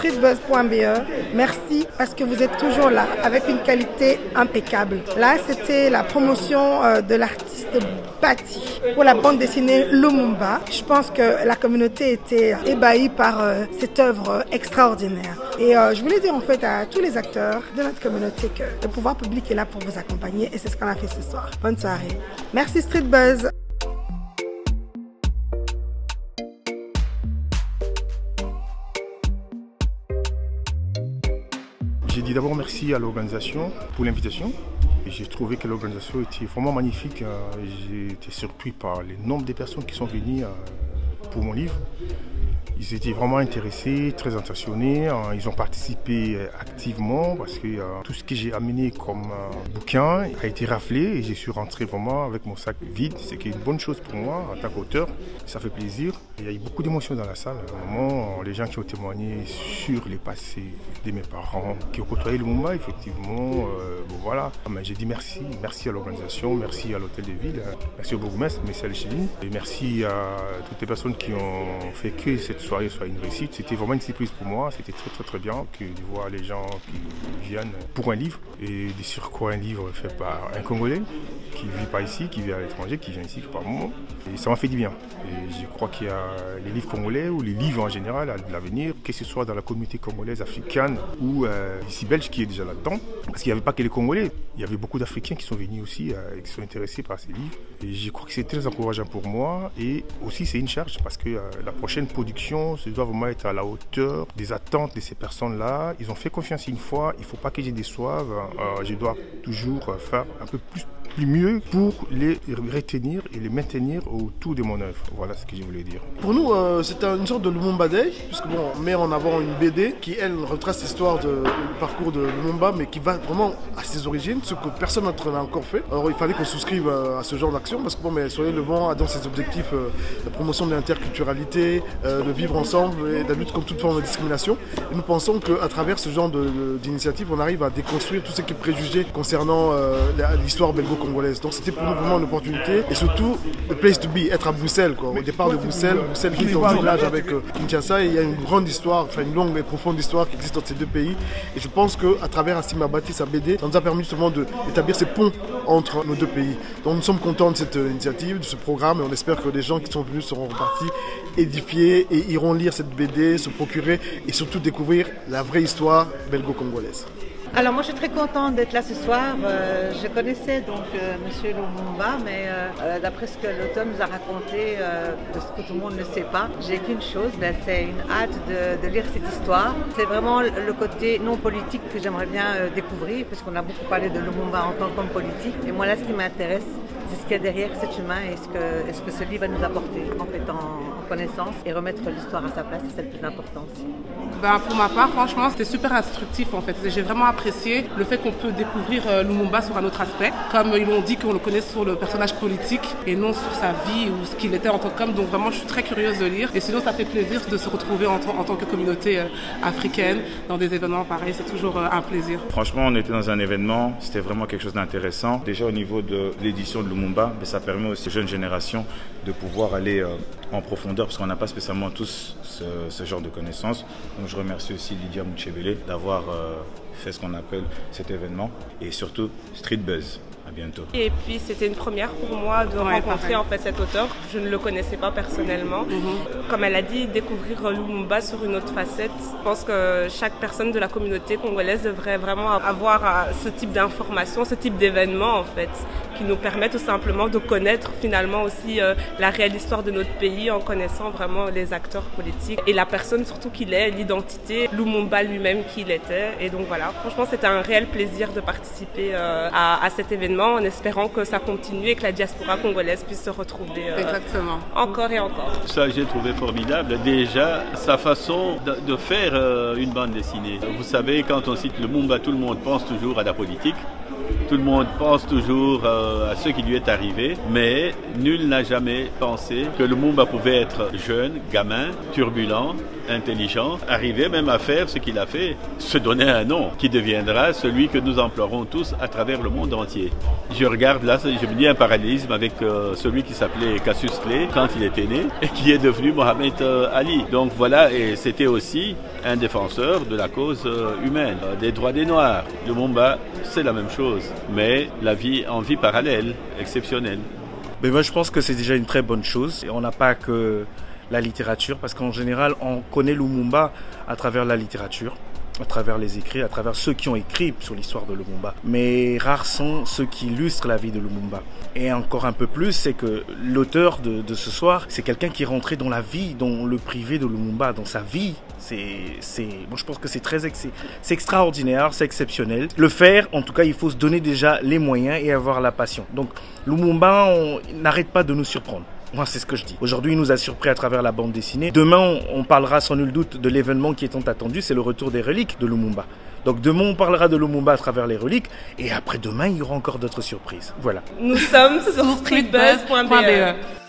streetbuzz.be. Merci parce que vous êtes toujours là avec une qualité impeccable. Là, c'était la promotion de l'artiste Bati pour la bande dessinée Lumumba. Je pense que la communauté était ébahie par cette œuvre extraordinaire. Et je voulais dire en fait à tous les acteurs de notre communauté que le pouvoir public est là pour vous accompagner et c'est ce qu'on a fait ce soir. Bonne soirée. Merci Street Buzz. J'ai dit d'abord merci à l'organisation pour l'invitation. J'ai trouvé que l'organisation était vraiment magnifique. J'ai été surpris par le nombre de personnes qui sont venues pour mon livre. Ils étaient vraiment intéressés, très intentionnés. Ils ont participé activement parce que tout ce que j'ai amené comme bouquin a été raflé et je suis rentré vraiment avec mon sac vide. C'est une bonne chose pour moi en tant qu'auteur. Ça fait plaisir. Il y a eu beaucoup d'émotions dans la salle. Vraiment, les gens qui ont témoigné sur les passés de mes parents qui ont côtoyé le Lumumba, effectivement. Bon voilà. Mais j'ai dit merci. Merci à l'organisation, merci à l'hôtel de ville, merci au bourgmestre, Michel Chivin. Et merci à toutes les personnes qui ont fait que cette soirée soit une réussite. C'était vraiment une surprise pour moi. C'était très bien de voir les gens qui viennent pour un livre et de sur quoi un livre fait par un Congolais qui ne vit pas ici, qui vit à l'étranger, qui vient ici par moment. Et ça m'a fait du bien. Et je crois qu'il y a les livres congolais ou les livres en général à l'avenir, que ce soit dans la communauté congolaise, africaine ou ici belge qui est déjà là-dedans. Parce qu'il n'y avait pas que les Congolais, il y avait beaucoup d'Africains qui sont venus aussi et qui sont intéressés par ces livres. Et je crois que c'est très encourageant pour moi et aussi c'est une charge parce que la prochaine production, ça doit vraiment être à la hauteur des attentes de ces personnes-là. Ils ont fait confiance une fois, il ne faut pas que je déçoive. Je dois toujours faire un peu plus mieux pour les retenir et les maintenir autour de mon œuvre. Voilà ce que je voulais dire. Pour nous, c'est une sorte de Lumumba Day, puisque bon, on met en avant une BD qui, elle, retrace l'histoire du parcours de Lumumba, mais qui va vraiment à ses origines, ce que personne d'autre n'a encore fait. Alors il fallait qu'on souscrive à ce genre d'action, parce que bon, mais Soleil Levant a dans ses objectifs la promotion de l'interculturalité, de vivre ensemble et de la lutte contre toute forme de discrimination. Et nous pensons qu'à travers ce genre d'initiative, on arrive à déconstruire tout ce qui est préjugé concernant l'histoire belgo-congolaise. Donc c'était pour nous vraiment une opportunité et surtout le place to be, être à Bruxelles quoi. Au départ de Bruxelles qui est en jumelage avec Kinshasa et il y a une grande histoire, enfin une longue et profonde histoire qui existe entre ces deux pays. Et je pense qu'à travers Assima Bati, sa BD, ça nous a permis justement d'établir ces ponts entre nos deux pays. Donc nous sommes contents de cette initiative, de ce programme et on espère que les gens qui sont venus seront repartis édifiés et iront lire cette BD, se procurer et surtout découvrir la vraie histoire belgo-congolaise. Alors moi je suis très contente d'être là ce soir. Je connaissais donc Monsieur Lumumba, mais d'après ce que l'auteur nous a raconté, de ce que tout le monde ne sait pas, j'ai qu'une chose, c'est une hâte de lire cette histoire. C'est vraiment le côté non politique que j'aimerais bien découvrir, puisqu'on a beaucoup parlé de Lumumba en tant qu'homme politique. Et moi là ce qui m'intéresse, c'est ce qu'il y a derrière cet humain et ce que ce livre va nous apporter en fait en connaissance et remettre l'histoire à sa place, c'est le plus important aussi. Ben, pour ma part, franchement, c'était super instructif en fait. J'ai vraiment apprécié le fait qu'on peut découvrir Lumumba sur un autre aspect. Comme ils l'ont dit qu'on le connaît sur le personnage politique et non sur sa vie ou ce qu'il était en tant qu'homme. Donc vraiment, je suis très curieuse de lire. Et sinon, ça fait plaisir de se retrouver en tant que communauté africaine dans des événements pareils. C'est toujours un plaisir. Franchement, on était dans un événement, c'était vraiment quelque chose d'intéressant. Déjà au niveau de l'édition de Lumumba, ça permet aussi aux jeunes générations de pouvoir aller en profondeur parce qu'on n'a pas spécialement tous ce genre de connaissances. Donc je remercie aussi Lydia Mouchebele d'avoir fait ce qu'on appelle cet événement et surtout Street Buzz. À bientôt. Et puis c'était une première pour moi de rencontrer en fait cet auteur. Je ne le connaissais pas personnellement. Comme elle a dit, découvrir Lumumba sur une autre facette. Je pense que chaque personne de la communauté congolaise devrait vraiment avoir ce type d'informations, ce type d'événements en fait, qui nous permettent tout simplement de connaître finalement aussi la réelle histoire de notre pays en connaissant vraiment les acteurs politiques et la personne surtout qu'il est, l'identité, Lumumba lui-même qui il était. Et donc voilà, franchement c'était un réel plaisir de participer à cet événement en espérant que ça continue et que la diaspora congolaise puisse se retrouver encore et encore. Ça j'ai trouvé formidable. Déjà, sa façon de faire une bande dessinée. Vous savez, quand on cite Lumumba, tout le monde pense toujours à la politique. Tout le monde pense toujours à ce qui lui est arrivé, mais nul n'a jamais pensé que Lumumba pouvait être jeune, gamin, turbulent, intelligent, arriver même à faire ce qu'il a fait, se donner un nom qui deviendra celui que nous implorons tous à travers le monde entier. Je regarde là, je me dis un parallélisme avec celui qui s'appelait Cassius Clay quand il était né et qui est devenu Mohamed Ali. Donc voilà, et c'était aussi un défenseur de la cause humaine, des droits des Noirs. Lumumba, c'est la même chose, mais la vie en vie parallèle, exceptionnelle. Mais moi je pense que c'est déjà une très bonne chose. Et on n'a pas que la littérature, parce qu'en général on connaît Lumumba à travers la littérature, à travers les écrits, à travers ceux qui ont écrit sur l'histoire de Lumumba. Mais rares sont ceux qui illustrent la vie de Lumumba. Et encore un peu plus, c'est que l'auteur de ce soir, c'est quelqu'un qui est rentré dans la vie, dans le privé de Lumumba, dans sa vie. Moi je pense que c'est extraordinaire, c'est exceptionnel. Le faire, en tout cas, il faut se donner déjà les moyens et avoir la passion. Donc Lumumba, n'arrête pas de nous surprendre. Moi, c'est ce que je dis. Aujourd'hui, il nous a surpris à travers la bande dessinée. Demain, on parlera sans nul doute de l'événement qui est tant attendu, c'est le retour des reliques de Lumumba. Donc demain, on parlera de Lumumba à travers les reliques. Et après demain, il y aura encore d'autres surprises. Voilà. Nous sommes sur streetbuzz.be.